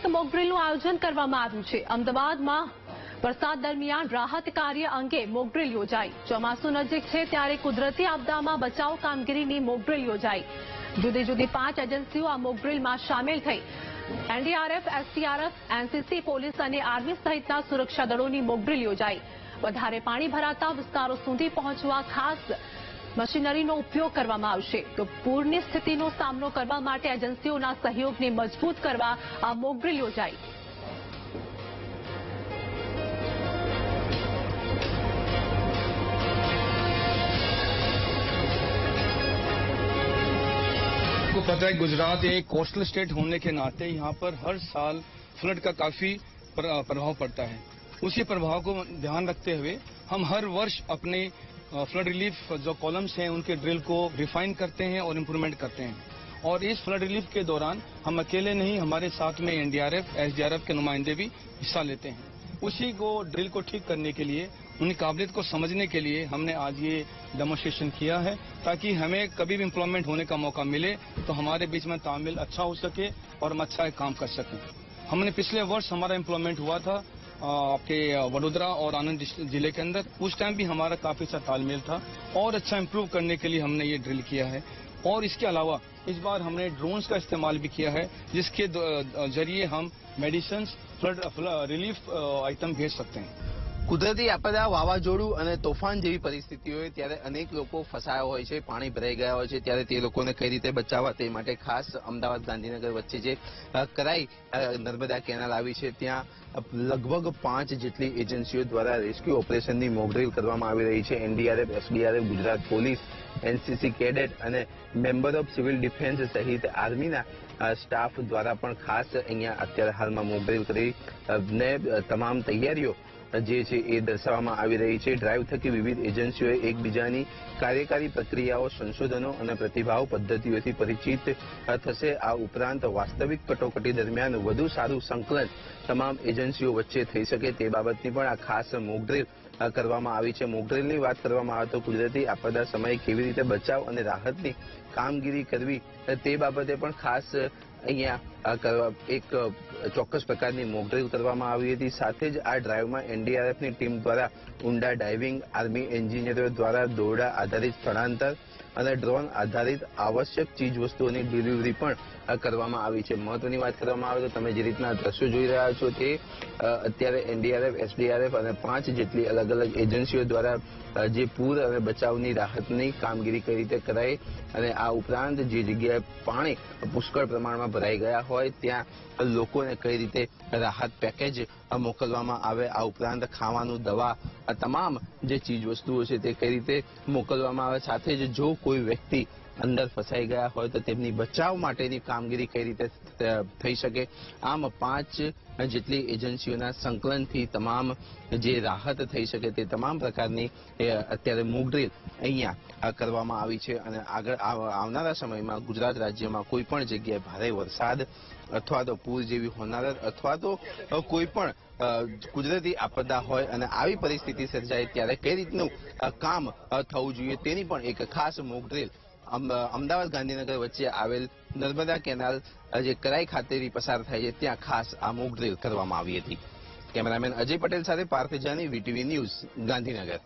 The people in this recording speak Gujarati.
એક મોક ડ્રીલનું આયોજન કરવામાં આવ્યું છે। અમદાવાદમાં વરસાદ દરમિયાન રાહત કાર્ય અંગે મોક ડ્રીલ યોજાઈ। ચોમાસું નજીક છે ત્યારે કુદરતી આપદામાં બચાવ કામગીરીની મોક ડ્રીલ યોજાઈ। જુદી જુદી 5 એજન્સીઓ આ મોક ડ્રીલમાં સામેલ થઈ। એનડીઆરએફ, એસડીઆરએફ, એનસીસી, પોલીસ અને આર્મી સહિતના સુરક્ષા દળોની મોક ડ્રીલ યોજાઈ। વધારે પાણી ભરાતા વિસ્તારો સુધી પહોંચવા ખાસ મશીનરીનો ઉપયોગ કરવામાં આવશે। તો પૂરની સ્થિતિનો સામનો કરવા માટે એજન્સીઓના સહયોગને મજબૂત કરવા આ મોક ડ્રીલ યોજાઈ। आपको पता है गुजरात एक कोस्टल स्टेट होने के नाते यहाँ पर हर साल फ्लड का काफी प्रभाव पड़ता है। उसी प्रभाव को ध्यान रखते हुए हम हर वर्ष अपने फ्लड रिलीफ जो कॉलम्स हैं उनके ड्रिल को रिफाइन करते हैं और इम्प्रूवमेंट करते हैं। और इस फ्लड रिलीफ के दौरान हम अकेले नहीं, हमारे साथ में एनडीआरएफ, एसडीआरएफ के नुमाइंदे भी हिस्सा लेते हैं। उसी को ड्रिल को ठीक करने के लिए, उनकी काबिलियत को समझने के लिए हमने आज ये डेमोन्स्ट्रेशन किया है, ताकि हमें कभी भी इम्प्लॉयमेंट होने का मौका मिले तो हमारे बीच में तालमेल अच्छा हो सके और हम अच्छा एक काम कर सकें। हमने पिछले वर्ष हमारा इम्प्लॉयमेंट हुआ था आपके वडोदरा और आनंद जिले के अंदर। उस टाइम भी हमारा काफी अच्छा तालमेल था और अच्छा इम्प्रूव करने के लिए हमने ये ड्रिल किया है। और इसके अलावा इस बार हमने ड्रोन्स का इस्तेमाल भी किया है, जिसके जरिए हम मेडिसिन, फ्लड रिलीफ आइटम भेज सकते हैं। કુદરતી આપદા, વાવાઝોડું અને તોફાન જેવી પરિસ્થિતિ હોય ત્યારે અનેક લોકો ફસાયા હોય છે, પાણી ભરાઈ ગયા હોય છે, ત્યારે તે લોકોને કઈ રીતે બચાવવા તે માટે ખાસ અમદાવાદ ગાંધીનગર વચ્ચે જે કરાઈ નર્મદા કેનાલ આવી છે ત્યાં લગભગ 5 જેટલી એજન્સીઓ દ્વારા રેસ્ક્યુ ઓપરેશનની મોક ડ્રીલ કરવામાં આવી રહી છે। NDRF, SDRF, Gujarat police, NCC cadet અને મેમ્બર ઓફ સિવિલ ડિફેન્સ સહિત આર્મીના સ્ટાફ દ્વારા પણ ખાસ અહીંયા અત્યારે હાલમાં મોક ડ્રીલ કરી તમામ તૈયારીઓ જે છે એ દર્શાવવામાં આવી રહી છે। ડ્રાઈવ થકી વિવિધ એજન્સીઓએ એકબીજાની કાર્યકારી પ્રક્રિયાઓ, સંશોધનો અને પ્રતિભાવ પદ્ધતિઓથી પરિચિત થશે। આ ઉપરાંત વાસ્તવિક કટોકટી દરમિયાન વધુ સારું સંકલન તમામ એજન્સીઓ વચ્ચે થઈ શકે તે બાબતની પણ આ ખાસ મોક ડ્રીલ કરવામાં આવી છે। મોક ડ્રીલની વાત કરવામાં આવે તો કુદરતી આપદા સમયે કેવી રીતે બચાવ અને રાહતની કામગીરી કરવી તે બાબતે પણ ખાસ અહીંયા એક ચોક્કસ પ્રકારની મોક ડ્રીલ કરવામાં આવી હતી। સાથે જ આ ડ્રાઈવમાં એનડીઆરએફની ટીમ દ્વારા ઊંડા ડાઇવિંગ, આર્મી એન્જિનિયરો દ્વારા દોરડા આધારિત સ્થળાંતર અને ડ્રોન આધારિત આવશ્યક ચીજ વસ્તુઓની ડિલિવરી પણ કરવામાં આવી છે। મહત્વની વાત કરવામાં આવે તો તમે જે રીતના દ્રશ્યો જોઈ રહ્યા છો તે અત્યારે એનડીઆરએફ, એસડીઆરએફ અને 5 જેટલી અલગ અલગ એજન્સીઓ દ્વારા જે પૂર અને બચાવની રાહતની કામગીરી કઈ રીતે કરાઈ અને આ ઉપરાંત જે જગ્યાએ પાણી પુષ્કળ પ્રમાણમાં ભરાઈ ગયા હોય ત્યાં લોકોને કઈ રીતે રાહત પેકેજ મોકલવામાં આવે, આ ઉપરાંત ખાવાનું, દવા, આ તમામ જે ચીજ વસ્તુઓ છે તે કઈ રીતે મોકલવામાં આવે। સાથે જ જો કોઈ વ્યક્તિ અંદર ફસાઈ ગયા હોય તો તેમની બચાવ માટેની કામગીરી કઈ રીતે થઈ શકે। આમ 5 જેટલી એજન્સીઓના સંકલનથી તમામ જે રાહત થઈ શકે તે તમામ પ્રકારની અત્યારે મોક ડ્રીલ અહીંયા કરવામાં આવી છે। અને આગળ આવનારા સમયમાં ગુજરાત રાજ્યમાં કોઈ પણ જગ્યાએ ભારે વરસાદ અથવા તો પૂર જેવી હોનારત અથવા તો કોઈ પણ કુદરતી આપદા હોય અને આવી પરિસ્થિતિ સર્જાય ત્યારે કઈ રીતનું કામ થવું જોઈએ તેની પણ એક ખાસ મોક ડ્રીલ અમદાવાદ ગાંધીનગર વચ્ચે આવેલ નર્મદા કેનાલ જે કરાઈ ખાતેથી પસાર થાય છે ત્યાં ખાસ આ મોક ડ્રીલ કરવામાં આવી હતી। કેમેરામેન અજય પટેલ સાથે પાર્થ જાની, વીટીવી ન્યૂઝ, ગાંધીનગર।